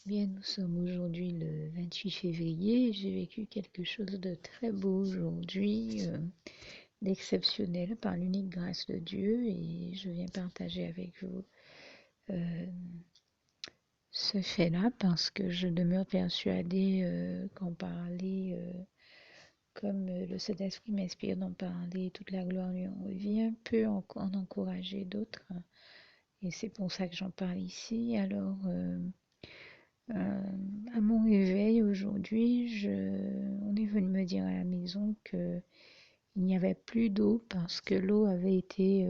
Bien, nous sommes aujourd'hui le 28 février. J'ai vécu quelque chose de très beau aujourd'hui, d'exceptionnel par l'unique grâce de Dieu et je viens partager avec vous euh, ce fait-là parce que je demeure persuadée qu'en parler comme le Saint-Esprit m'inspire d'en parler, toute la gloire lui en revient, peut en encourager d'autres et c'est pour ça que j'en parle ici. Alors, à mon réveil aujourd'hui, on est venu me dire à la maison que il n'y avait plus d'eau parce que l'eau avait été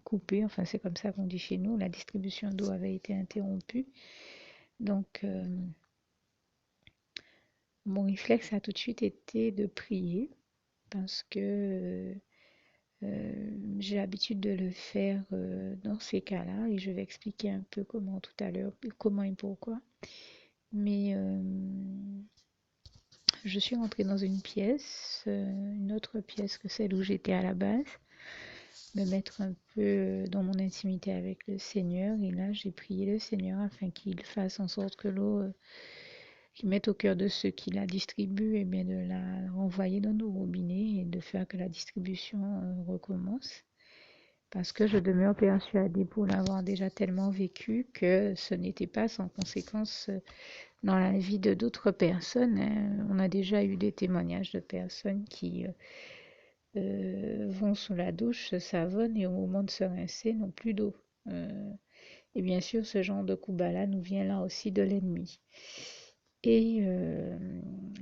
coupée. Enfin, c'est comme ça qu'on dit chez nous. La distribution d'eau avait été interrompue. Donc, mon réflexe a tout de suite été de prier parce que j'ai l'habitude de le faire dans ces cas-là et je vais expliquer un peu comment tout à l'heure, comment et pourquoi. Mais je suis rentrée dans une autre pièce que celle où j'étais à la base, me mettre un peu dans mon intimité avec le Seigneur. Et là, j'ai prié le Seigneur afin qu'il fasse en sorte que l'eau, qu'il mette au cœur de ceux qui la distribuent, et bien de la renvoyer dans nos robinets et de faire que la distribution recommence. Parce que je demeure persuadée, pour l'avoir déjà tellement vécu, que ce n'était pas sans conséquence dans la vie de d'autres personnes, hein. On a déjà eu des témoignages de personnes qui vont sous la douche, se savonnent et au moment de se rincer n'ont plus d'eau. Et bien sûr, ce genre de coup-bas-là nous vient là aussi de l'ennemi. Et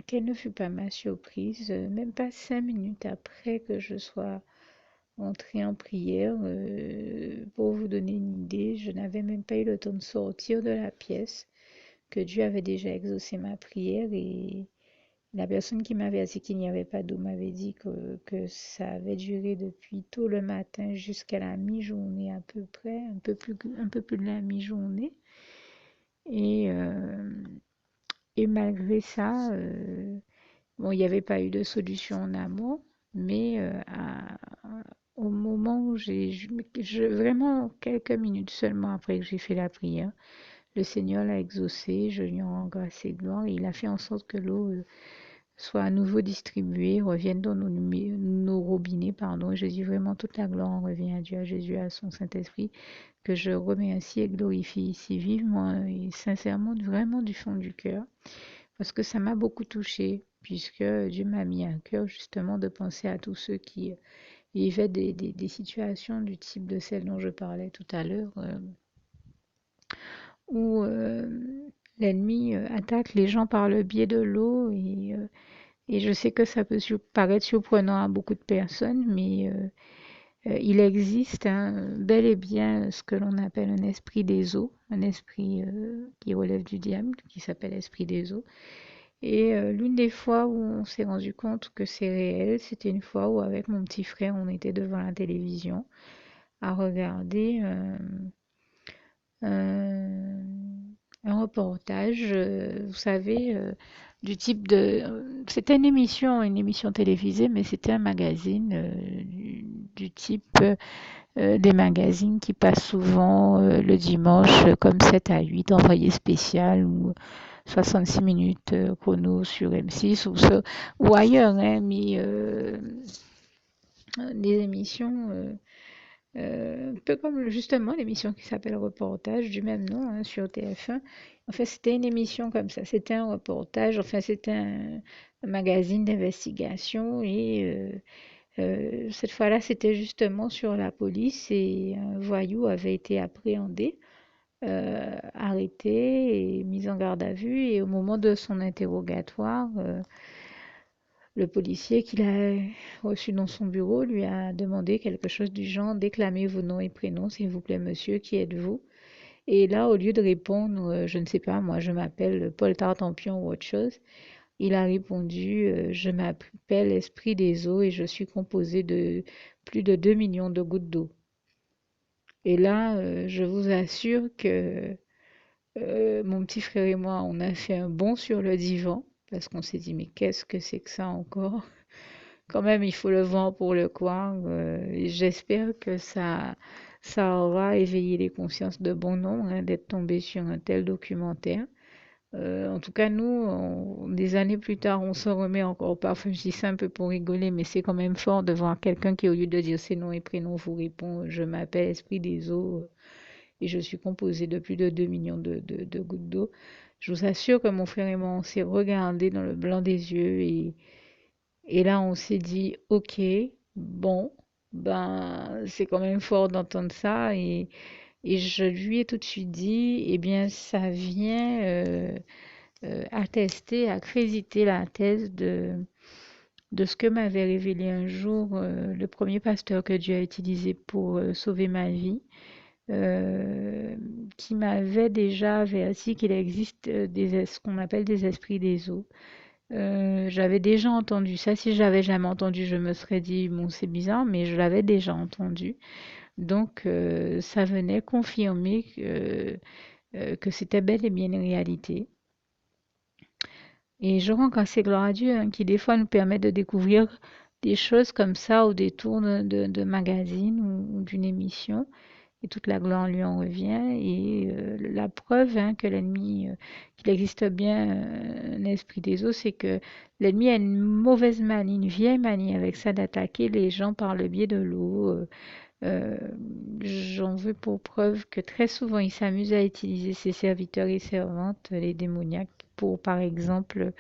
quelle ne fut pas ma surprise, même pas 5 minutes après que je sois entrée en prière, pour vous donner une idée, je n'avais même pas eu le temps de sortir de la pièce, que Dieu avait déjà exaucé ma prière et la personne qui m'avait dit qu'il n'y avait pas d'eau m'avait dit que ça avait duré depuis tôt le matin jusqu'à la mi-journée à peu près, un peu plus de la mi-journée. Et, euh, et malgré ça, bon, il n'y avait pas eu de solution en amont, mais au moment où vraiment quelques minutes seulement après que j'ai fait la prière, le Seigneur l'a exaucé, je lui en rends grâce et gloire, et il a fait en sorte que l'eau soit à nouveau distribuée, revienne dans nos robinets, pardon. Je dis vraiment toute la gloire en revient à Dieu, à Jésus, à son Saint-Esprit, que je remercie et glorifie ici vivement et sincèrement, vraiment du fond du cœur, parce que ça m'a beaucoup touchée, puisque Dieu m'a mis à cœur justement de penser à tous ceux qui vivaient des situations du type de celle dont je parlais tout à l'heure, où l'ennemi attaque les gens par le biais de l'eau et je sais que ça peut paraître surprenant à beaucoup de personnes, mais il existe hein, bel et bien ce que l'on appelle un esprit des eaux, un esprit qui relève du diable, qui s'appelle esprit des eaux. Et l'une des fois où on s'est rendu compte que c'est réel, c'était une fois où avec mon petit frère, on était devant la télévision à regarder un, un reportage, vous savez, du type de... C'était une émission télévisée, mais c'était un magazine du type des magazines qui passent souvent le dimanche, comme 7 à 8, envoyé spécial ou 66 minutes chrono sur M6 ou ailleurs, hein, mais des émissions un peu comme justement l'émission qui s'appelle Reportage du même nom hein, sur TF1. En fait, c'était une émission comme ça. C'était un reportage, enfin, c'était un magazine d'investigation et cette fois-là, c'était justement sur la police et un voyou avait été appréhendé, arrêté et mis en garde à vue. Et au moment de son interrogatoire, le policier qu'il a reçu dans son bureau lui a demandé quelque chose du genre déclamez vos noms et prénoms, s'il vous plaît, monsieur, qui êtes-vous? Et là, au lieu de répondre, je ne sais pas, moi je m'appelle Paul Tartampion ou autre chose, il a répondu je m'appelle Esprit des eaux et je suis composé de plus de 2 millions de gouttes d'eau. Et là, je vous assure que mon petit frère et moi, on a fait un bond sur le divan parce qu'on s'est dit mais qu'est-ce que c'est que ça encore? Quand même, il faut le vent pour le croire. Et j'espère que ça aura éveillé les consciences de bon nombre hein, d'être tombé sur un tel documentaire. En tout cas, nous, des années plus tard, on se remet encore. Parfois, je dis ça un peu pour rigoler, mais c'est quand même fort de voir quelqu'un qui, au lieu de dire ses noms et prénoms, vous répond: Je m'appelle Esprit des eaux et je suis composé de plus de 2 millions de gouttes d'eau. Je vous assure que mon frère et moi, on s'est regardé dans le blanc des yeux et là, on s'est dit: Ok, bon, ben, c'est quand même fort d'entendre ça. Et je lui ai tout de suite dit: Eh bien, ça vient. Attester, accréditer la thèse de ce que m'avait révélé un jour le premier pasteur que Dieu a utilisé pour sauver ma vie, euh, qui m'avait déjà averti qu'il existe ce qu'on appelle des esprits des eaux. J'avais déjà entendu ça. Si j'avais jamais entendu, je me serais dit, bon, c'est bizarre, mais je l'avais déjà entendu. Donc, ça venait confirmer que c'était bel et bien une réalité. Et je rends grâce et gloire à Dieu, hein, qui des fois nous permet de découvrir des choses comme ça au détour de magazines ou d'une émission. Et toute la gloire lui en revient. Et la preuve, hein, que l'ennemi, qu'il existe bien un esprit des eaux, c'est que l'ennemi a une mauvaise manie, une vieille manie avec ça d'attaquer les gens par le biais de l'eau. Euh, J'en veux pour preuve que très souvent il s'amuse à utiliser ses serviteurs et servantes, les démoniaques, pour par exemple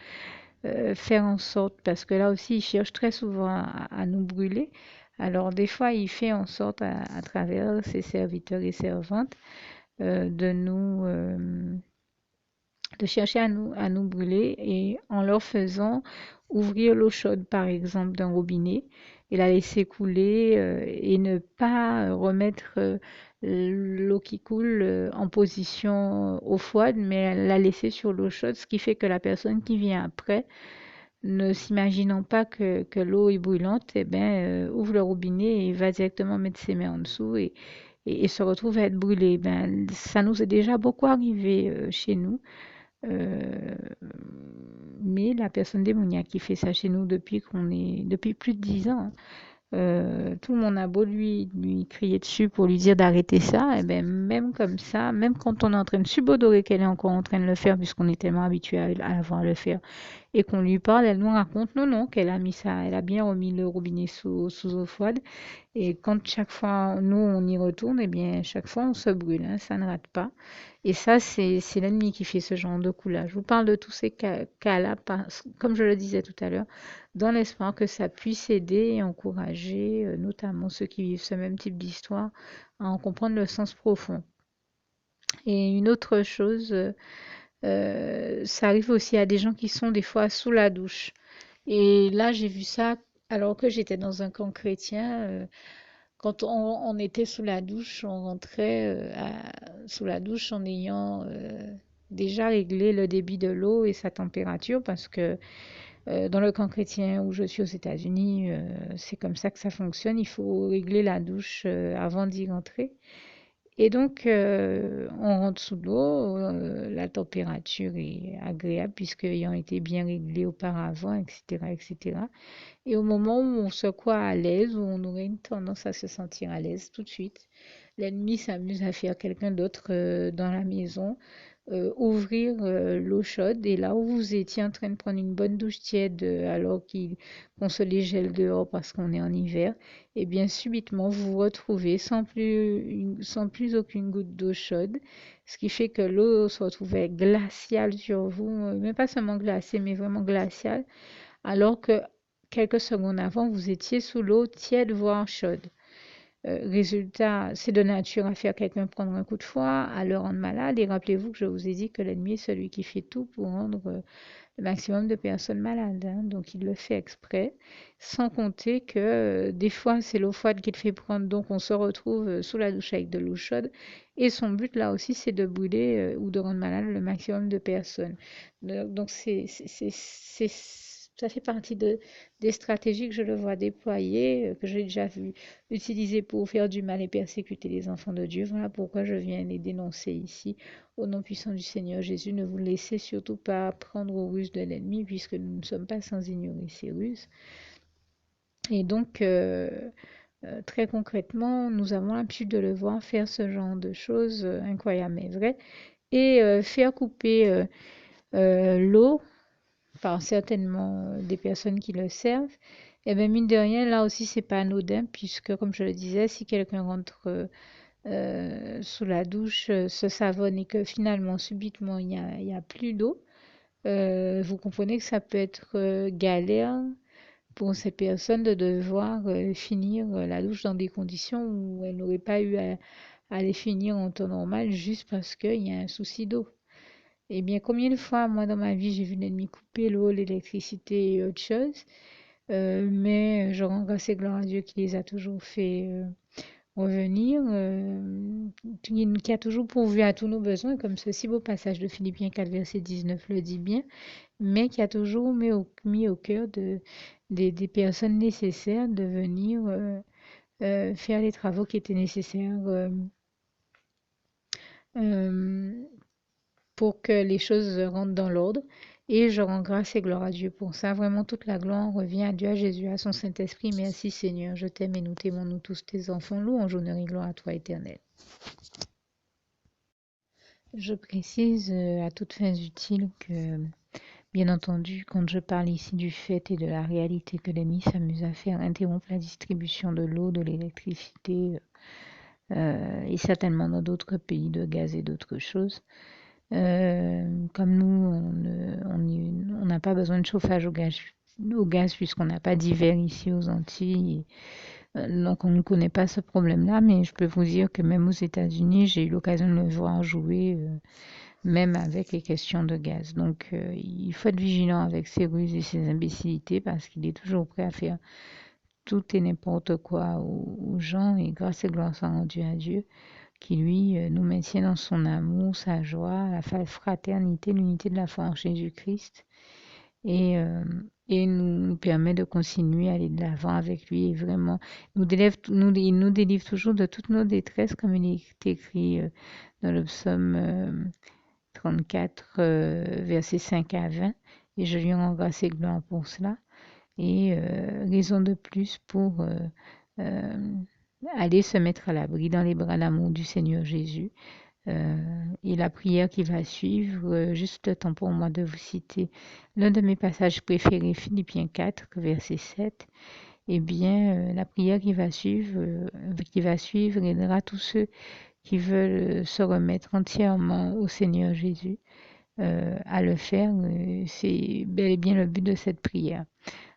faire en sorte, parce que là aussi, il cherche très souvent à nous brûler. Alors, des fois, il fait en sorte, à travers ses serviteurs et servantes, de de chercher à nous brûler et en leur faisant ouvrir l'eau chaude, par exemple, d'un robinet et la laisser couler et ne pas remettre l'eau qui coule en position eau froide, mais la laisser sur l'eau chaude, ce qui fait que la personne qui vient après, ne s'imaginant pas que l'eau est brûlante, eh ben, ouvre le robinet et va directement mettre ses mains en dessous et se retrouve à être brûlé. Ben, ça nous est déjà beaucoup arrivé chez nous. Euh, mais la personne démoniaque qui fait ça chez nous depuis plus de 10 ans, hein, tout le monde a beau lui crier dessus pour lui dire d'arrêter ça, et ben même comme ça, même quand on est en train de subodorer qu'elle est encore en train de le faire, puisqu'on est tellement habitué à la voir le faire, et qu'on lui parle, elle nous raconte non, non, qu'elle a mis ça, elle a bien remis le robinet sous eau froide. Et quand chaque fois, nous, on y retourne, eh bien, chaque fois, on se brûle, hein, ça ne rate pas. Et ça, c'est l'ennemi qui fait ce genre de coup-là. Je vous parle de tous ces cas-là, comme je le disais tout à l'heure, dans l'espoir que ça puisse aider et encourager, notamment ceux qui vivent ce même type d'histoire, à en comprendre le sens profond. Et une autre chose, ça arrive aussi à des gens qui sont des fois sous la douche. Et là, j'ai vu ça alors que j'étais dans un camp chrétien. Quand on était sous la douche, on rentrait sous la douche en ayant déjà réglé le débit de l'eau et sa température parce que dans le camp chrétien où je suis aux États-Unis, c'est comme ça que ça fonctionne. Il faut régler la douche avant d'y rentrer. Et donc, on rentre sous l'eau, la température est agréable puisqu'ayant été bien réglée auparavant, etc., etc. Et au moment où on se croit à l'aise, où on aurait une tendance à se sentir à l'aise tout de suite, l'ennemi s'amuse à faire quelqu'un d'autre dans la maison, ouvrir l'eau chaude et là où vous étiez en train de prendre une bonne douche tiède alors qu'on se les gèle dehors parce qu'on est en hiver, et bien subitement vous vous retrouvez sans plus aucune goutte d'eau chaude, ce qui fait que l'eau se retrouvait glaciale sur vous, mais pas seulement glacée, mais vraiment glaciale, alors que quelques secondes avant, vous étiez sous l'eau tiède, voire chaude. Résultat, c'est de nature à faire quelqu'un prendre un coup de foie, à le rendre malade. Et rappelez-vous que je vous ai dit que l'ennemi est celui qui fait tout pour rendre le maximum de personnes malades, hein. Donc il le fait exprès, sans compter que des fois c'est l'eau froide qui le fait prendre, donc on se retrouve sous la douche avec de l'eau chaude. Et son but là aussi, c'est de brûler ou de rendre malade le maximum de personnes. Donc ça fait partie des stratégies que je le vois déployer, que j'ai déjà vu utiliser pour faire du mal et persécuter les enfants de Dieu. Voilà pourquoi je viens les dénoncer ici. Au nom puissant du Seigneur Jésus, ne vous laissez surtout pas prendre aux ruses de l'ennemi, puisque nous ne sommes pas sans ignorer ses ruses. Et donc, très concrètement, nous avons l'habitude de le voir faire ce genre de choses incroyables mais vraies, et faire couper l'eau par certainement des personnes qui le servent, et bien mine de rien, là aussi, c'est pas anodin, puisque comme je le disais, si quelqu'un rentre sous la douche, se savonne et que finalement, subitement, il y a plus d'eau, vous comprenez que ça peut être galère pour ces personnes de devoir finir la douche dans des conditions où elles n'auraient pas eu à les finir en temps normal juste parce qu'il y a un souci d'eau. Eh bien, combien de fois, moi, dans ma vie, j'ai vu l'ennemi couper l'eau, l'électricité et autre chose, mais je rends grâce et gloire à Dieu qui les a toujours fait revenir, qui a toujours pourvu à tous nos besoins, comme ce si beau passage de Philippiens 4, verset 19 le dit bien, mais qui a toujours mis au cœur des personnes nécessaires de venir faire les travaux qui étaient nécessaires euh, pour que les choses rentrent dans l'ordre. Et je rends grâce et gloire à Dieu pour ça. Vraiment, toute la gloire revient à Dieu, à Jésus, à son Saint-Esprit. Merci Seigneur, je t'aime et nous t'aimons, nous tous tes enfants. Louange, honneur et gloire à toi, éternel. Je précise à toutes fins utiles que, bien entendu, quand je parle ici du fait et de la réalité que l'ennemi s'amuse à faire, interrompre la distribution de l'eau, de l'électricité, et certainement dans d'autres pays de gaz et d'autres choses. Comme nous, on n'a pas besoin de chauffage au gaz puisqu'on n'a pas d'hiver ici aux Antilles. Donc on ne connaît pas ce problème-là, mais je peux vous dire que même aux États-Unis, j'ai eu l'occasion de le voir jouer, même avec les questions de gaz. Donc il faut être vigilant avec ses ruses et ses imbécilités parce qu'il est toujours prêt à faire tout et n'importe quoi aux gens. Et grâce et gloire soit rendue à Dieu qui lui nous maintient dans son amour, sa joie, la fraternité, l'unité de la foi en Jésus-Christ et, euh, et nous permet de continuer à aller de l'avant avec lui et vraiment il nous délivre toujours de toutes nos détresses comme il est écrit dans le psaume 34 versets 5 à 20 et je lui rends grâce et gloire pour cela et raison de plus pour euh, aller se mettre à l'abri dans les bras d'amour du Seigneur Jésus. Et la prière qui va suivre, juste le temps pour moi de vous citer l'un de mes passages préférés, Philippiens 4, verset 7. Eh bien, la prière qui va suivre aidera tous ceux qui veulent se remettre entièrement au Seigneur Jésus à le faire. C'est bel et bien le but de cette prière.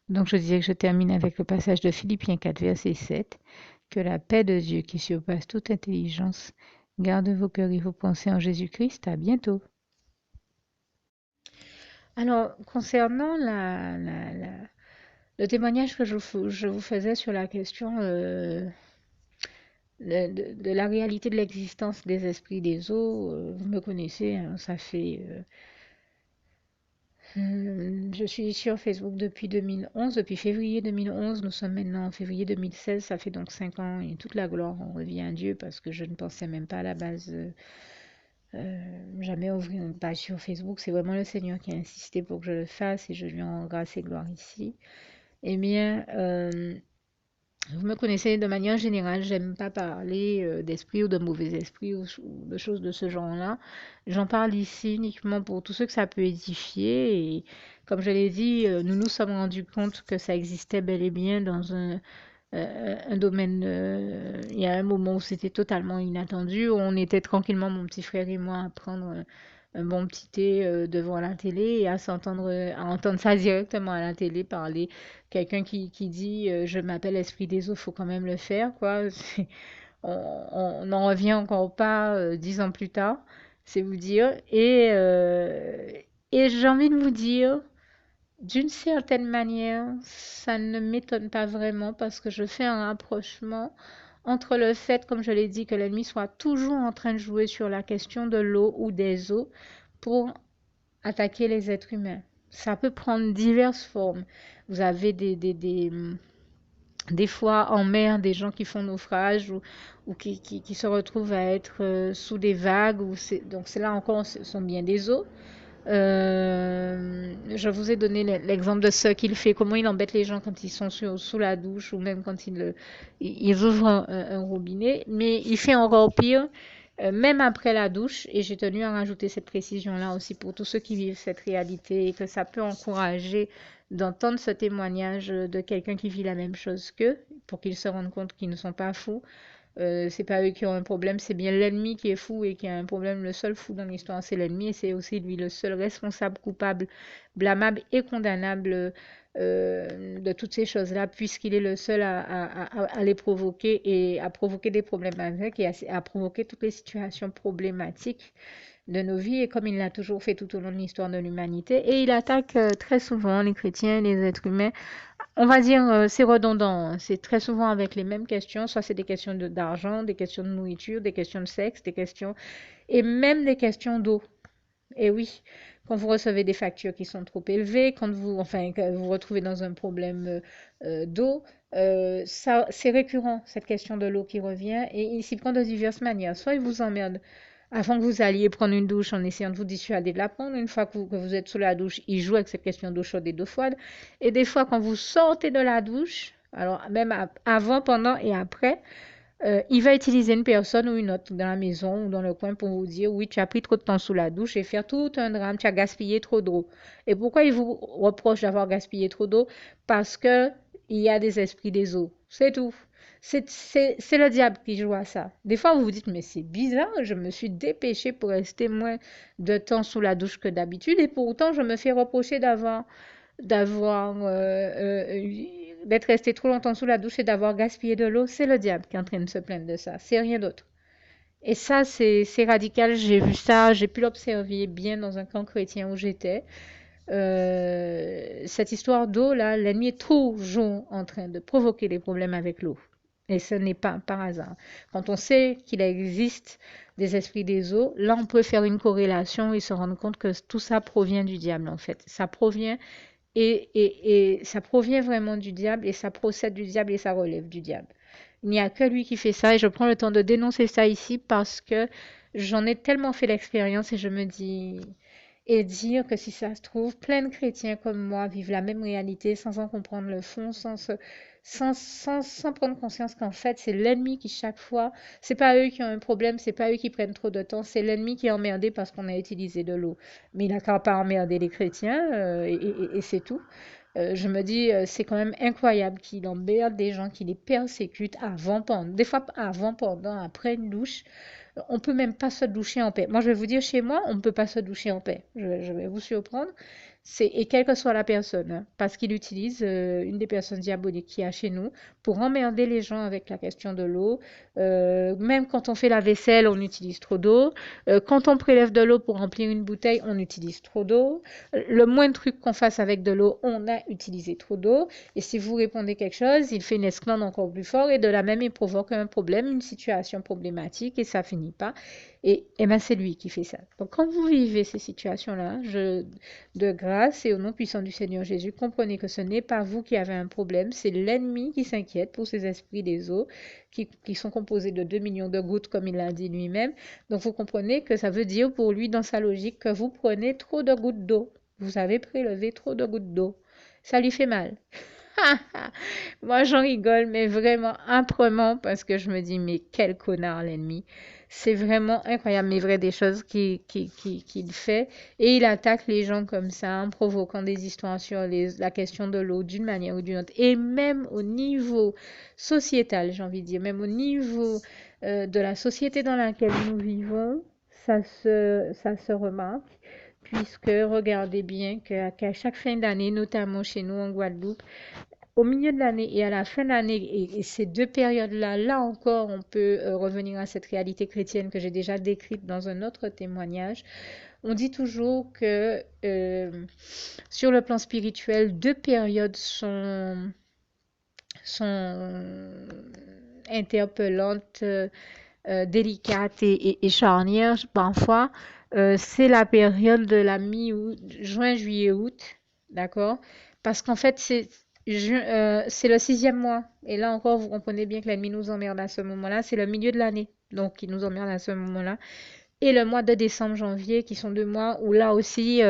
Donc, je disais que je termine avec le passage de Philippiens 4, verset 7. Que la paix de Dieu qui surpasse toute intelligence garde vos cœurs et vos pensées en Jésus-Christ. À bientôt. Alors, concernant le témoignage que je vous faisais sur la question de la réalité de l'existence des esprits des eaux, vous me connaissez, hein, ça fait je suis sur Facebook depuis 2011, depuis février 2011. Nous sommes maintenant en février 2016. Ça fait donc 5 ans et toute la gloire on revient à Dieu parce que je ne pensais même pas à la base jamais ouvrir une page sur Facebook. C'est vraiment le Seigneur qui a insisté pour que je le fasse et je lui rends grâce et gloire ici. Eh bien, vous me connaissez de manière générale, j'aime pas parler d'esprit ou de mauvais esprit ou de choses de ce genre-là. J'en parle ici uniquement pour tous ceux que ça peut édifier. Et comme je l'ai dit, nous nous sommes rendus compte que ça existait bel et bien dans un domaine. Il y a un moment où c'était totalement inattendu. On était tranquillement, mon petit frère et moi, à prendre un bon petit thé devant la télé et à entendre ça directement à la télé parler. Quelqu'un qui dit je m'appelle Esprit des eaux, faut quand même le faire, quoi. On n'en revient encore pas 10 ans plus tard, c'est vous dire. Et j'ai envie de vous dire, d'une certaine manière, ça ne m'étonne pas vraiment parce que je fais un rapprochement entre le fait, comme je l'ai dit, que l'ennemi soit toujours en train de jouer sur la question de l'eau ou des eaux pour attaquer les êtres humains. Ça peut prendre diverses formes. Vous avez des fois en mer, des gens qui font naufrage ou qui se retrouvent à être sous des vagues. Donc c'est là encore, ce sont bien des eaux. Je vous ai donné l'exemple de ce qu'il fait, comment il embête les gens quand ils sont sous la douche ou même quand ils ouvrent un robinet. Mais il fait encore pire, même après la douche. Et j'ai tenu à rajouter cette précision-là aussi pour tous ceux qui vivent cette réalité et que ça peut encourager d'entendre ce témoignage de quelqu'un qui vit la même chose qu'eux, pour qu'ils se rendent compte qu'ils ne sont pas fous. C'est pas eux qui ont un problème, c'est bien l'ennemi qui est fou et qui a un problème. Le seul fou dans l'histoire, c'est l'ennemi et c'est aussi lui le seul responsable, coupable, blâmable et condamnable de toutes ces choses-là, puisqu'il est le seul à les provoquer et à provoquer des problèmes avec et à provoquer toutes les situations problématiques de nos vies et comme il l'a toujours fait tout au long de l'histoire de l'humanité. Et il attaque très souvent les chrétiens, les êtres humains. On va dire, c'est redondant, hein. C'est très souvent avec les mêmes questions. Soit c'est des questions d'argent, des questions de nourriture, des questions de sexe, des questions et même des questions d'eau. Et oui, quand vous recevez des factures qui sont trop élevées, quand vous, enfin, que vous vous retrouvez dans un problème d'eau, ça, c'est récurrent, cette question de l'eau qui revient, et il s'y prend de diverses manières. Soit il vous emmerde avant que vous alliez prendre une douche en essayant de vous dissuader de la prendre. Une fois que vous êtes sous la douche, il joue avec cette question d'eau chaude et d'eau froide. Et des fois, quand vous sortez de la douche, alors même avant, pendant et après, il va utiliser une personne ou une autre dans la maison ou dans le coin pour vous dire, oui, tu as pris trop de temps sous la douche et faire tout un drame, tu as gaspillé trop d'eau. Et pourquoi il vous reproche d'avoir gaspillé trop d'eau? Parce que il y a des esprits des eaux. C'est tout. C'est le diable qui joue à ça. Des fois, vous vous dites, mais c'est bizarre, je me suis dépêchée pour rester moins de temps sous la douche que d'habitude et pourtant, je me fais reprocher d'avoir d'être resté trop longtemps sous la douche et d'avoir gaspillé de l'eau, c'est le diable qui est en train de se plaindre de ça. C'est rien d'autre. Et ça, c'est radical. J'ai vu ça, j'ai pu l'observer bien dans un camp chrétien où j'étais. Cette histoire d'eau, là, l'ennemi est toujours en train de provoquer des problèmes avec l'eau. Et ce n'est pas par hasard. Quand on sait qu'il existe des esprits des eaux, là, on peut faire une corrélation et se rendre compte que tout ça provient du diable, en fait. Ça provient et ça provient vraiment du diable et ça procède du diable et ça relève du diable. Il n'y a que lui qui fait ça et je prends le temps de dénoncer ça ici parce que j'en ai tellement fait l'expérience et je me dis, et dire que si ça se trouve, plein de chrétiens comme moi vivent la même réalité sans en comprendre le fond, sans prendre conscience qu'en fait, c'est l'ennemi qui chaque fois, c'est pas eux qui ont un problème, c'est pas eux qui prennent trop de temps, c'est l'ennemi qui est emmerdé parce qu'on a utilisé de l'eau. Mais il n'a qu'à pas emmerder les chrétiens et c'est tout. Je me dis, c'est quand même incroyable qu'il emmerde des gens, qu'il les persécute avant, pendant, des fois avant, pendant, après une douche. On peut même pas se doucher en paix. Moi, je vais vous dire, chez moi, on ne peut pas se doucher en paix. Je vais vous surprendre. Et quelle que soit la personne, hein, parce qu'il utilise une des personnes diaboliques qu'il y a chez nous pour emmerder les gens avec la question de l'eau. Même quand on fait la vaisselle, on utilise trop d'eau. Quand on prélève de l'eau pour remplir une bouteille, on utilise trop d'eau. Le moindre truc qu'on fasse avec de l'eau, on a utilisé trop d'eau. Et si vous répondez quelque chose, il fait une esclande encore plus fort et de la même, il provoque un problème, une situation problématique et ça finit pas. Et ben c'est lui qui fait ça. Donc quand vous vivez ces situations-là, de grâce et au nom puissant du Seigneur Jésus, comprenez que ce n'est pas vous qui avez un problème, c'est l'ennemi qui s'inquiète pour ces esprits des eaux qui sont composés de 2 millions de gouttes, comme il l'a dit lui-même. Donc vous comprenez que ça veut dire pour lui, dans sa logique, que vous prenez trop de gouttes d'eau. Vous avez prélevé trop de gouttes d'eau. Ça lui fait mal. Moi, j'en rigole, mais vraiment âprement, parce que je me dis, mais quel connard l'ennemi. C'est vraiment incroyable, mais vrai, des choses qu'il fait. Et il attaque les gens comme ça, en provoquant des histoires sur la question de l'eau d'une manière ou d'une autre. Et même au niveau sociétal, j'ai envie de dire, même au niveau de la société dans laquelle nous vivons, ça se remarque. Puisque regardez bien qu'à chaque fin d'année, notamment chez nous en Guadeloupe, au milieu de l'année et à la fin de l'année, et ces deux périodes-là, là encore, on peut revenir à cette réalité chrétienne que j'ai déjà décrite dans un autre témoignage. On dit toujours que sur le plan spirituel, deux périodes sont interpellantes, délicates et charnières parfois. C'est la période de la mi-août, juin, juillet, août, d'accord? Parce qu'en fait, c'est le 6e mois. Et là encore, vous comprenez bien que l'ennemi nous emmerde à ce moment-là. C'est le milieu de l'année. Donc, il nous emmerde à ce moment-là. Et le mois de décembre, janvier, qui sont 2 mois où là aussi,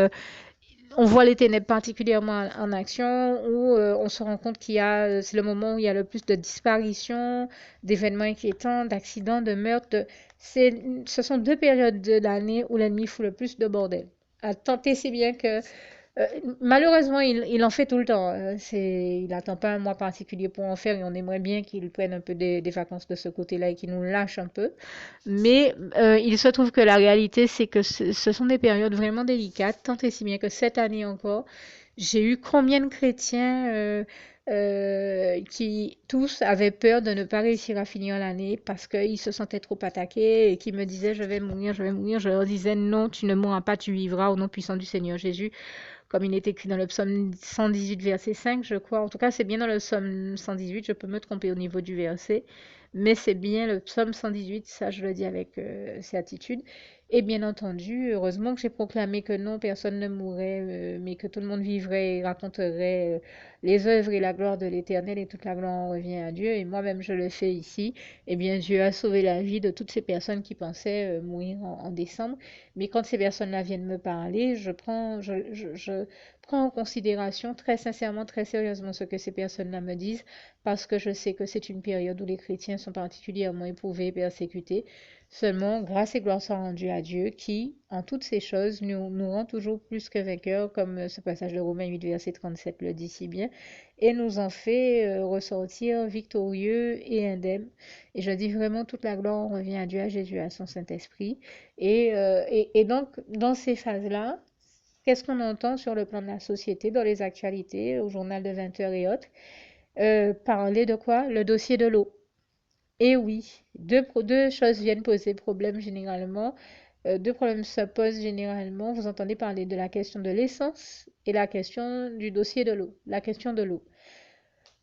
on voit les ténèbres particulièrement en action, où on se rend compte c'est le moment où il y a le plus de disparitions, d'événements inquiétants, d'accidents, de meurtres. Ce sont deux périodes de l'année où l'ennemi fout le plus de bordel. À tenter si bien que euh, malheureusement, il en fait tout le temps. Il n'attend pas un mois particulier pour en faire et on aimerait bien qu'il prenne un peu des vacances de ce côté-là et qu'il nous lâche un peu. Mais il se trouve que la réalité, c'est que ce sont des périodes vraiment délicates, tant et si bien que cette année encore, j'ai eu combien de chrétiens qui tous avaient peur de ne pas réussir à finir l'année parce qu'ils se sentaient trop attaqués et qui me disaient je vais mourir, je vais mourir. Je leur disais non, tu ne mourras pas, tu vivras au nom puissant du Seigneur Jésus, comme il est écrit dans le psaume 118, verset 5, je crois. En tout cas, c'est bien dans le psaume 118, je peux me tromper au niveau du verset, mais c'est bien le psaume 118, ça je le dis avec certitude. Et bien entendu, heureusement que j'ai proclamé que non, personne ne mourrait, mais que tout le monde vivrait et raconterait les œuvres et la gloire de l'Éternel, et toute la gloire en revient à Dieu. Et moi-même, je le fais ici. Eh bien, Dieu a sauvé la vie de toutes ces personnes qui pensaient mourir en décembre. Mais quand ces personnes-là viennent me parler, je prends en considération très sincèrement, très sérieusement ce que ces personnes-là me disent, parce que je sais que c'est une période où les chrétiens sont particulièrement éprouvés et persécutés. Seulement, grâce et gloire soit rendue à Dieu qui, en toutes ces choses, nous rend toujours plus que vainqueurs, comme ce passage de Romains 8, verset 37 le dit si bien, et nous en fait ressortir victorieux et indemnes. Et je dis vraiment, toute la gloire revient à Dieu, à Jésus, à son Saint-Esprit. Et donc, dans ces phases-là, qu'est-ce qu'on entend sur le plan de la société, dans les actualités, au journal de 20 heures et autres? Parler de quoi? Le dossier de l'eau. Et oui, deux choses viennent poser problème généralement. Deux problèmes se posent généralement. Vous entendez parler de la question de l'essence et la question du dossier de l'eau, la question de l'eau.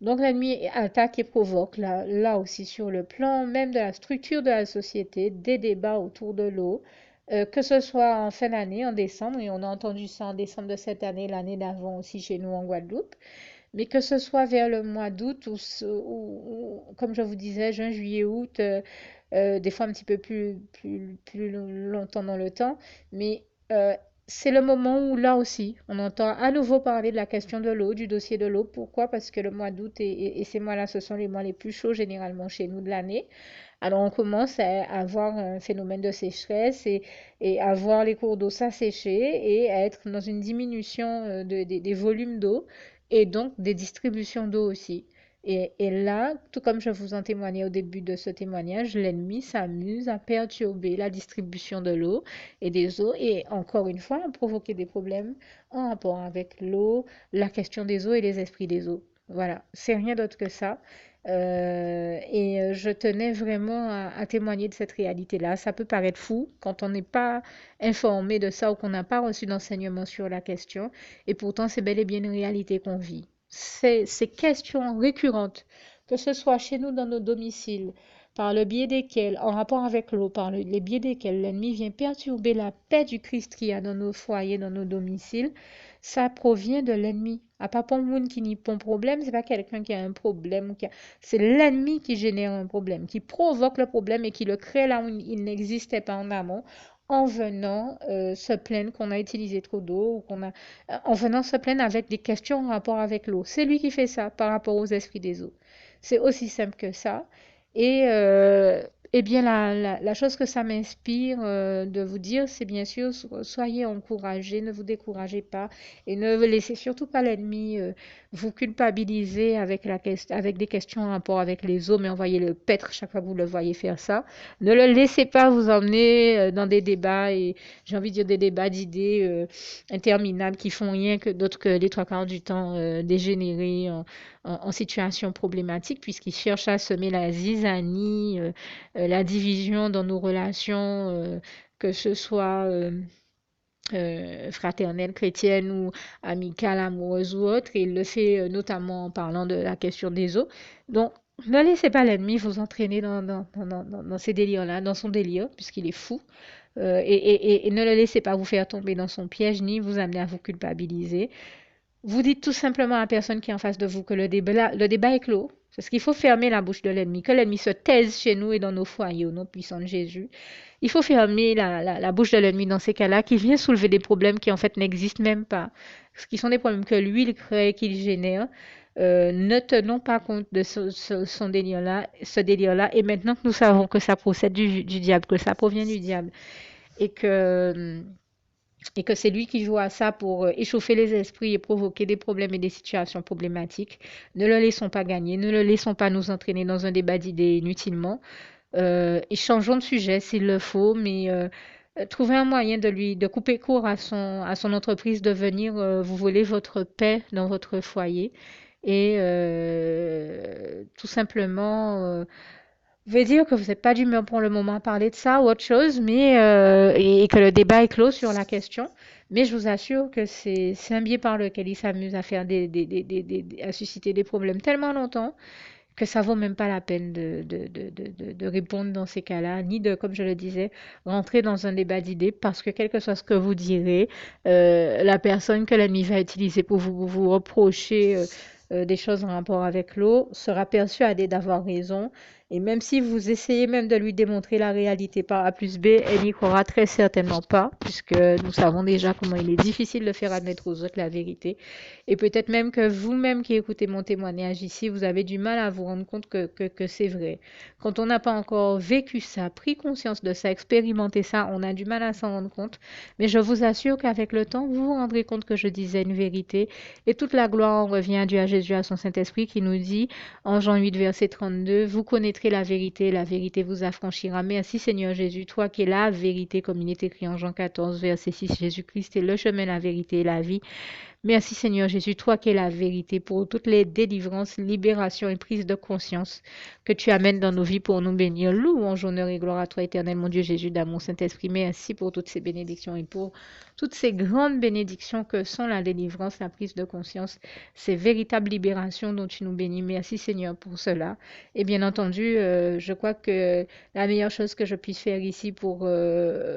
Donc l'ennemi attaque et provoque, là aussi sur le plan même de la structure de la société, des débats autour de l'eau, que ce soit en fin d'année, en décembre, et on a entendu ça en décembre de cette année, l'année d'avant aussi chez nous en Guadeloupe, mais que ce soit vers le mois d'août ou, comme je vous disais, juin, juillet, août, des fois un petit peu plus longtemps dans le temps, mais c'est le moment où là aussi, on entend à nouveau parler de la question de l'eau, du dossier de l'eau. Pourquoi? Parce que le mois d'août et ces mois-là, ce sont les mois les plus chauds généralement chez nous de l'année. Alors on commence à avoir un phénomène de sécheresse et à voir les cours d'eau s'assécher et à être dans une diminution des volumes d'eau et donc des distributions d'eau aussi. Et là, tout comme je vous en témoignais au début de ce témoignage, l'ennemi s'amuse à perturber la distribution de l'eau et des eaux et encore une fois à provoquer des problèmes en rapport avec l'eau, la question des eaux et les esprits des eaux. Voilà, c'est rien d'autre que ça. Je tenais vraiment à témoigner de cette réalité-là. Ça peut paraître fou quand on n'est pas informé de ça ou qu'on n'a pas reçu d'enseignement sur la question, et pourtant c'est bel et bien une réalité qu'on vit. Ces questions récurrentes, que ce soit chez nous dans nos domiciles, par le biais desquelles, en rapport avec l'eau, par le biais desquelles l'ennemi vient perturber la paix du Christ qu'il y a dans nos foyers, dans nos domiciles, ça provient de l'ennemi. À pas pour monde qui n'y pon problème, c'est pas quelqu'un qui a un problème, c'est l'ennemi qui génère un problème, qui provoque le problème et qui le crée là où il n'existait pas en amont, en venant se plaindre qu'on a utilisé trop d'eau ou en venant se plaindre avec des questions en rapport avec l'eau. C'est lui qui fait ça par rapport aux esprits des eaux. C'est aussi simple que ça. Et eh bien, la chose que ça m'inspire de vous dire, c'est bien sûr, soyez encouragés, ne vous découragez pas et ne laissez surtout pas l'ennemi vous culpabiliser avec des questions en rapport avec les eaux, mais envoyez-le paître chaque fois que vous le voyez faire ça. Ne le laissez pas vous emmener dans des débats, et j'ai envie de dire des débats d'idées interminables qui font rien que d'autres que les trois quarts du temps dégénérer en situation problématique, puisqu'ils cherchent à semer la zizanie, la division dans nos relations, que ce soit fraternelle, chrétienne ou amicale, amoureuse ou autre. Et il le fait notamment en parlant de la question des eaux. Donc, ne laissez pas l'ennemi vous entraîner dans ces délires-là, dans son délire, puisqu'il est fou. Et ne le laissez pas vous faire tomber dans son piège, ni vous amener à vous culpabiliser. Vous dites tout simplement à la personne qui est en face de vous que le débat est clos. Parce qu'il faut fermer la bouche de l'ennemi, que l'ennemi se taise chez nous et dans nos foyers au nom puissant de Jésus. Il faut fermer la bouche de l'ennemi dans ces cas-là, qui vient soulever des problèmes qui en fait n'existent même pas, ce qui sont des problèmes que lui, il crée, qu'il génère. Ne tenons pas compte de ce délire-là, et maintenant que nous savons que ça procède du diable, que ça provient du diable, et que c'est lui qui joue à ça pour échauffer les esprits et provoquer des problèmes et des situations problématiques. Ne le laissons pas gagner, ne le laissons pas nous entraîner dans un débat d'idées inutilement. Et changeons de sujet s'il le faut, mais trouver un moyen de couper court à son entreprise, de venir vous voler votre paix dans votre foyer. Et tout simplement, vous pouvez dire que vous n'êtes pas d'humeur pour le moment à parler de ça ou autre chose, mais et que le débat est clos sur la question. Mais je vous assure que c'est un biais par lequel il s'amuse à faire à susciter des problèmes tellement longtemps que ça vaut même pas la peine de répondre dans ces cas-là, ni de, comme je le disais, rentrer dans un débat d'idées, parce que quel que soit ce que vous direz, la personne que l'ennemi va utiliser pour vous reprocher des choses en rapport avec l'eau sera persuadée d'avoir raison. Et même si vous essayez même de lui démontrer la réalité par A plus B, elle n'y croira très certainement pas, puisque nous savons déjà comment il est difficile de faire admettre aux autres la vérité. Et peut-être même que vous-même qui écoutez mon témoignage ici, vous avez du mal à vous rendre compte que c'est vrai. Quand on n'a pas encore vécu ça, pris conscience de ça, expérimenté ça, on a du mal à s'en rendre compte. Mais je vous assure qu'avec le temps, vous vous rendrez compte que je disais une vérité. Et toute la gloire en revient à Dieu, à Jésus, à son Saint-Esprit qui nous dit en Jean 8, verset 32, vous connaîtrez la vérité vous affranchira. Merci Seigneur Jésus, toi qui es la vérité, comme il est écrit en Jean 14, verset 6, Jésus-Christ est le chemin, la vérité et la vie. Merci Seigneur Jésus, toi qui es la vérité, pour toutes les délivrances, libérations et prises de conscience que tu amènes dans nos vies pour nous bénir. Louange, honneur et gloire à toi, éternel, mon Dieu Jésus, d'amour, Saint-Esprit. Merci pour toutes ces bénédictions et pour toutes ces grandes bénédictions que sont la délivrance, la prise de conscience, ces véritables libérations dont tu nous bénis. Merci Seigneur pour cela. Et bien entendu, je crois que la meilleure chose que je puisse faire ici pour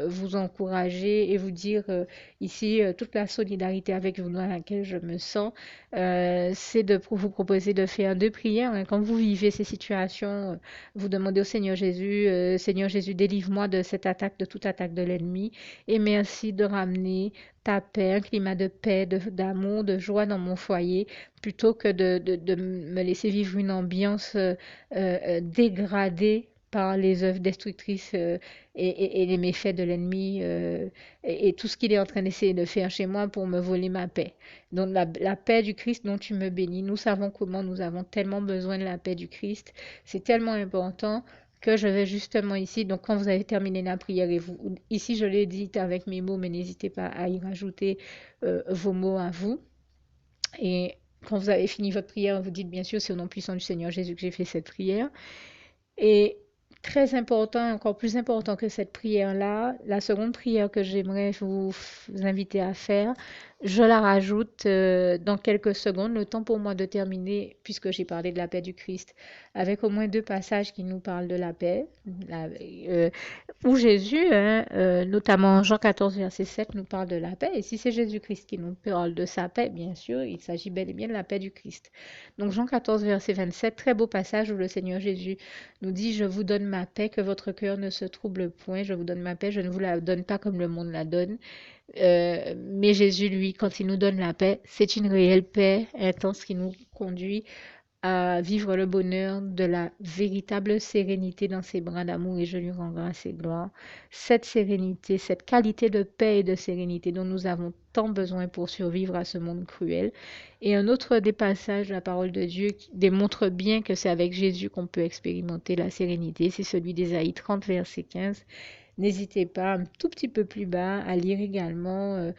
vous encourager et vous dire ici toute la solidarité avec vous dans laquelle je me sens, c'est de vous proposer de faire deux prières. Hein. Quand vous vivez ces situations, vous demandez au Seigneur Jésus, Seigneur Jésus, délivre-moi de cette attaque, de toute attaque de l'ennemi, et merci de ramener ta paix, un climat de paix, d'amour, de joie dans mon foyer, plutôt que de me laisser vivre une ambiance dégradée par les œuvres destructrices et les méfaits de l'ennemi et tout ce qu'il est en train d'essayer de faire chez moi pour me voler ma paix. Donc la paix du Christ dont tu me bénis, nous savons comment nous avons tellement besoin de la paix du Christ. C'est tellement important que je vais justement ici, donc quand vous avez terminé la prière, et vous, ici je l'ai dit avec mes mots, mais n'hésitez pas à y rajouter vos mots à vous. Et quand vous avez fini votre prière, vous dites bien sûr, c'est au nom puissant du Seigneur Jésus que j'ai fait cette prière. Et très important, encore plus important que cette prière-là, la seconde prière que j'aimerais vous inviter à faire, je la rajoute dans quelques secondes, le temps pour moi de terminer, puisque j'ai parlé de la paix du Christ, avec au moins deux passages qui nous parlent de la paix, où Jésus, hein, notamment Jean 14, verset 7, nous parle de la paix. Et si c'est Jésus-Christ qui nous parle de sa paix, bien sûr, il s'agit bel et bien de la paix du Christ. Donc Jean 14, verset 27, très beau passage où le Seigneur Jésus nous dit, je vous donne ma paix, que votre cœur ne se trouble point, je vous donne ma paix, je ne vous la donne pas comme le monde la donne. Mais Jésus, lui, quand il nous donne la paix, c'est une réelle paix intense qui nous conduit à vivre le bonheur de la véritable sérénité dans ses bras d'amour et je lui rends grâce et gloire. Cette sérénité, cette qualité de paix et de sérénité dont nous avons tant besoin pour survivre à ce monde cruel. Et un autre des passages de la parole de Dieu qui démontre bien que c'est avec Jésus qu'on peut expérimenter la sérénité, c'est celui d'Ésaïe 30, verset 15. N'hésitez pas un tout petit peu plus bas à lire également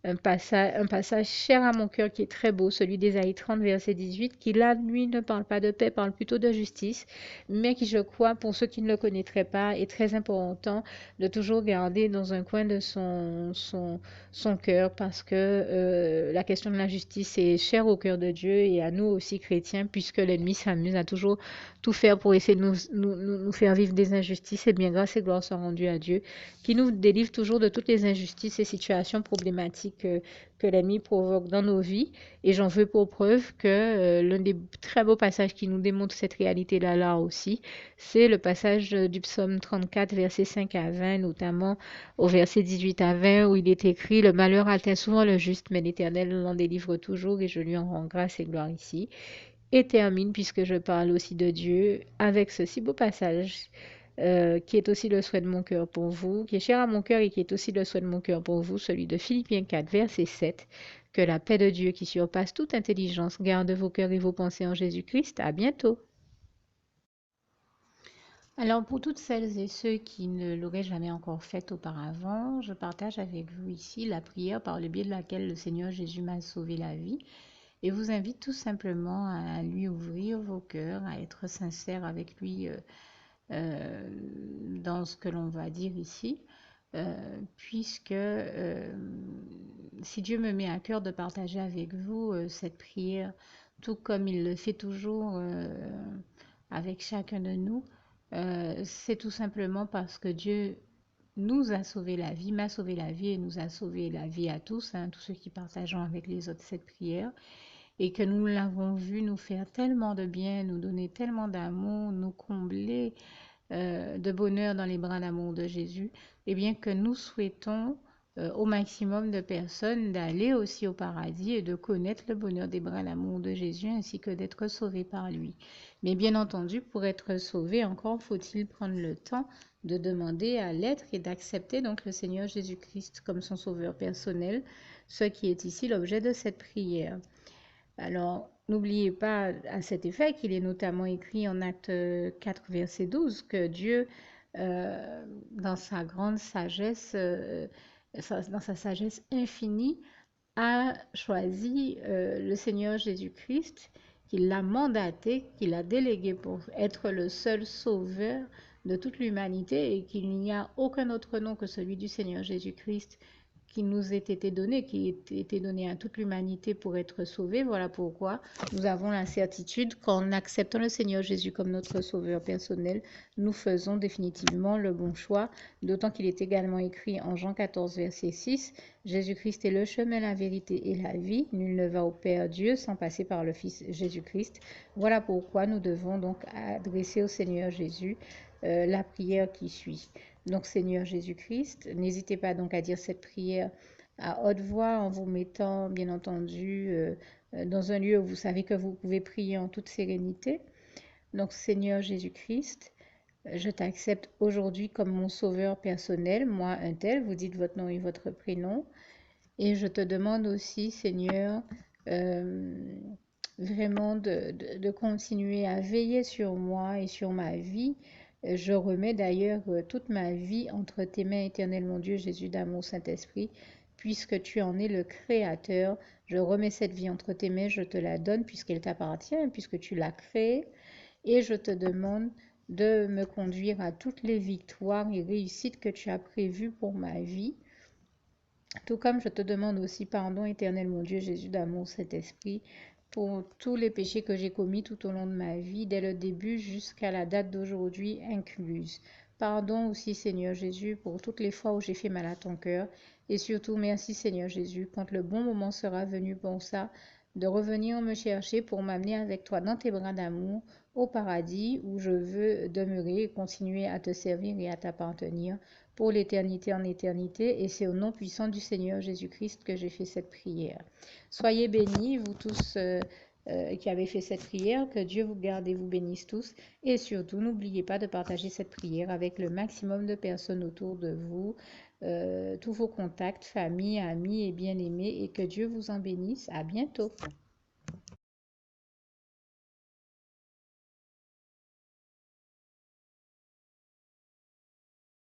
un passage cher à mon cœur qui est très beau, celui d'Ésaïe 30, verset 18, qui là, lui, ne parle pas de paix, parle plutôt de justice, mais qui, je crois, pour ceux qui ne le connaîtraient pas, est très important de toujours garder dans un coin de son cœur, parce que la question de la justice est chère au cœur de Dieu et à nous aussi chrétiens, puisque l'ennemi s'amuse à toujours tout faire pour essayer de nous faire vivre des injustices. Et bien, grâce et gloire soient rendues à Dieu, qui nous délivre toujours de toutes les injustices et situations problématiques problématiques que l'ennemi provoque dans nos vies. Et j'en veux pour preuve que l'un des très beaux passages qui nous démontre cette réalité-là là aussi, c'est le passage du psaume 34, versets 5 à 20, notamment au verset 18 à 20, où il est écrit: Le malheur atteint souvent le juste, mais l'Éternel l'en délivre toujours, et je lui en rends grâce et gloire ici. Et termine, puisque je parle aussi de Dieu, avec ce si beau passage qui est aussi le souhait de mon cœur pour vous, qui est cher à mon cœur et qui est aussi le souhait de mon cœur pour vous, celui de Philippiens 4, verset 7. Que la paix de Dieu qui surpasse toute intelligence garde vos cœurs et vos pensées en Jésus-Christ. À bientôt. Alors pour toutes celles et ceux qui ne l'auraient jamais encore fait auparavant, je partage avec vous ici la prière par le biais de laquelle le Seigneur Jésus m'a sauvé la vie et vous invite tout simplement à lui ouvrir vos cœurs, à être sincère avec lui dans ce que l'on va dire ici, puisque si Dieu me met à cœur de partager avec vous cette prière, tout comme il le fait toujours avec chacun de nous, c'est tout simplement parce que Dieu nous a sauvé la vie, m'a sauvé la vie et nous a sauvé la vie à tous, hein, tous ceux qui partageons avec les autres cette prière, et que nous l'avons vu nous faire tellement de bien, nous donner tellement d'amour, nous combler de bonheur dans les bras d'amour de Jésus, et bien que nous souhaitons au maximum de personnes d'aller aussi au paradis et de connaître le bonheur des bras d'amour de Jésus ainsi que d'être sauvés par lui. Mais bien entendu, pour être sauvé, encore faut-il prendre le temps de demander à l'être et d'accepter donc le Seigneur Jésus-Christ comme son sauveur personnel, ce qui est ici l'objet de cette prière. Alors, n'oubliez pas à cet effet qu'il est notamment écrit en Acte 4, verset 12, que Dieu, dans sa grande sagesse, dans sa sagesse infinie, a choisi le Seigneur Jésus-Christ, qu'il l'a mandaté, qu'il a délégué pour être le seul sauveur de toute l'humanité et qu'il n'y a aucun autre nom que celui du Seigneur Jésus-Christ qui nous ait été donné, qui ait été donné à toute l'humanité pour être sauvé. Voilà pourquoi nous avons la certitude qu'en acceptant le Seigneur Jésus comme notre sauveur personnel, nous faisons définitivement le bon choix, d'autant qu'il est également écrit en Jean 14, verset 6, Jésus-Christ est le chemin, la vérité et la vie. Nul ne va au Père Dieu sans passer par le Fils Jésus-Christ. Voilà pourquoi nous devons donc adresser au Seigneur Jésus la prière qui suit. Donc Seigneur Jésus-Christ, n'hésitez pas donc à dire cette prière à haute voix en vous mettant bien entendu dans un lieu où vous savez que vous pouvez prier en toute sérénité. Donc Seigneur Jésus-Christ, je t'accepte aujourd'hui comme mon sauveur personnel, moi un tel, vous dites votre nom et votre prénom. Et je te demande aussi, Seigneur, vraiment de continuer à veiller sur moi et sur ma vie. Je remets d'ailleurs toute ma vie entre tes mains, éternel mon Dieu, Jésus d'amour, Saint-Esprit, puisque tu en es le Créateur. Je remets cette vie entre tes mains, je te la donne puisqu'elle t'appartient, puisque tu l'as créée. Et je te demande de me conduire à toutes les victoires et réussites que tu as prévues pour ma vie. Tout comme je te demande aussi pardon, éternel mon Dieu, Jésus d'amour, Saint-Esprit, pour tous les péchés que j'ai commis tout au long de ma vie, dès le début jusqu'à la date d'aujourd'hui incluse. Pardon aussi, Seigneur Jésus, pour toutes les fois où j'ai fait mal à ton cœur. Et surtout, merci, Seigneur Jésus, quand le bon moment sera venu pour ça, de revenir me chercher pour m'amener avec toi dans tes bras d'amour au paradis où je veux demeurer et continuer à te servir et à t'appartenir pour l'éternité en éternité. Et c'est au nom puissant du Seigneur Jésus-Christ que j'ai fait cette prière. Soyez bénis, vous tous qui avez fait cette prière, que Dieu vous garde et vous bénisse tous. Et surtout, n'oubliez pas de partager cette prière avec le maximum de personnes autour de vous, tous vos contacts, famille, amis et bien-aimés, et que Dieu vous en bénisse. À bientôt.